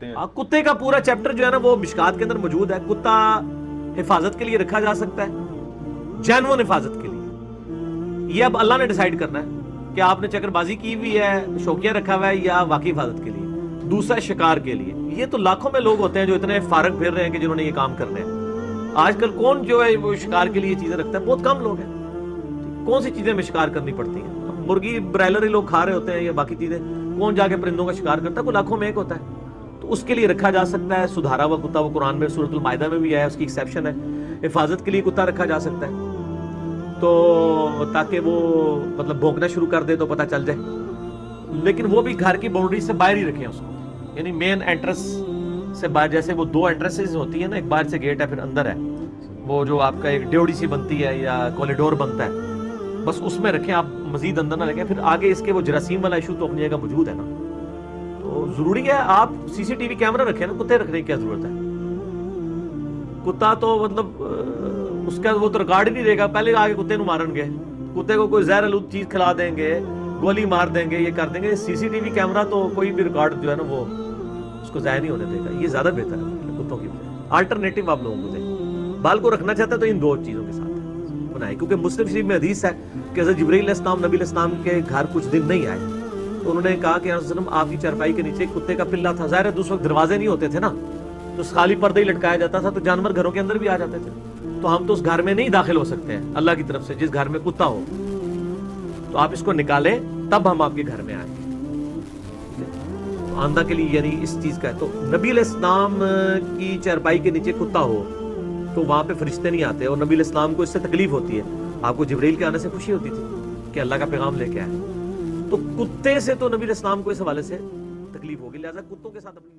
کرتے ہیں. کتے کا پورا چیپٹر جو ہے نا وہ مشکات کے اندر موجود ہے. کتا حفاظت کے لیے رکھا جا سکتا ہے, جانور حفاظت کے لیے. یہ اب اللہ نے ڈیسائیڈ کرنا ہے کہ آپ نے چکر بازی کی ہوئی ہے, شوقیہ رکھا ہوا ہے, یا واقعی حفاظت کے لیے. دوسرا شکار کے لیے. یہ تو لاکھوں میں لوگ ہوتے ہیں جو اتنے فارغ پھر رہے ہیں کہ جنہوں نے یہ کام کرنے ہیں. آج کل کون جو ہے وہ شکار کے لیے چیزیں رکھتا ہے؟ بہت کم لوگ ہیں. کون سی چیزیں میں شکار کرنی پڑتی ہیں؟ مرغی برائلر ہی لوگ کھا رہے ہوتے ہیں یا باقی چیزیں. کون جا کے پرندوں کا شکار کرتا ہے؟ کوئی لاکھوں میں ایک ہوتا ہے. تو اس کے لیے رکھا جا سکتا ہے. سدھارا ہوا کتا وہ قرآن میں سورۃ المائدہ میں بھی ہے, اس کی ایکسیپشن ہے. حفاظت کے لیے کتا رکھا جا سکتا ہے تو تاکہ وہ مطلب بھونکنا شروع کر دے تو پتہ چل جائے. لیکن وہ بھی گھر کی باؤنڈری سے باہر ہی رکھیں اس کو, یعنی مین انٹرنس سے باہر. جیسے وہ دو انٹرنسز ہوتی ہیں نا, ایک باہر سے گیٹ ہے پھر اندر ہے, وہ جو آپ کا ایک ڈیوڑی سی بنتی ہے یا کوریڈور بنتا ہے, بس اس میں رکھیں آپ, مزید اندر نہ رکھیں. پھر آگے اس کے وہ جراثیم والا ایشو تو اپنی جگہ موجود ہے نا. تو ضروری ہے آپ سی سی ٹی وی کیمرہ رکھیں نا, کتے رکھنے کی کیا ضرورت ہے؟ کتا تو مطلب اس کا وہ تو ریکارڈ ہی نہیں دے گا. پہلے آگے کتے نو مارن گے, کتے کو کوئی زہر آلود چیز کھلا دیں گے, گولی مار دیں گے, یہ کر دیں گے. سی سی ٹی وی کیمرہ تو کوئی بھی ریکارڈ جو ہے نا وہ اس کو ضائع نہیں ہونے دے گا. یہ زیادہ بہتر ہے کتوں کی وجہ. آلٹرنیٹو آپ لوگوں کو دیں. بال کو رکھنا چاہتا ہے تو ان دو چیزوں کے ساتھ بنائے, کیونکہ مسلم شریف میں حدیث ہے کہ حضرت جبرائیل علیہ السلام نبی علیہ السلام کے گھر کچھ دن نہیں آئے, تو انہوں نے کہا کہ آپ کی چارپائی کے نیچے کتے کا پلہ تھا. ظاہر ہے اس وقت دروازے نہیں ہوتے تھے نا, تو خالی پردہ ہی لٹکایا جاتا تھا, تو جانور گھروں کے اندر بھی آ جاتے تھے. تو ہم تو اس گھر میں نہیں داخل ہو سکتے ہیں اللہ کی طرف سے جس گھر میں کتا ہو. تو آپ اس کو نکالیں تب ہم آپ کے گھر میں آئیں گے. آندہ کے لیے یعنی اس چیز کا ہے. تو نبی علیہ السلام کی چارپائی کے نیچے کتا ہو تو وہاں پہ فرشتے نہیں آتے, اور نبی علیہ السلام کو اس سے تکلیف ہوتی ہے. آپ کو جبرائیل کے آنے سے خوشی ہوتی تھی کہ اللہ کا پیغام لے کے آئے. تو کتے سے تو نبی علیہ السلام کو اس حوالے سے تکلیف ہوگی, لہٰذا کتوں کے ساتھ اپنی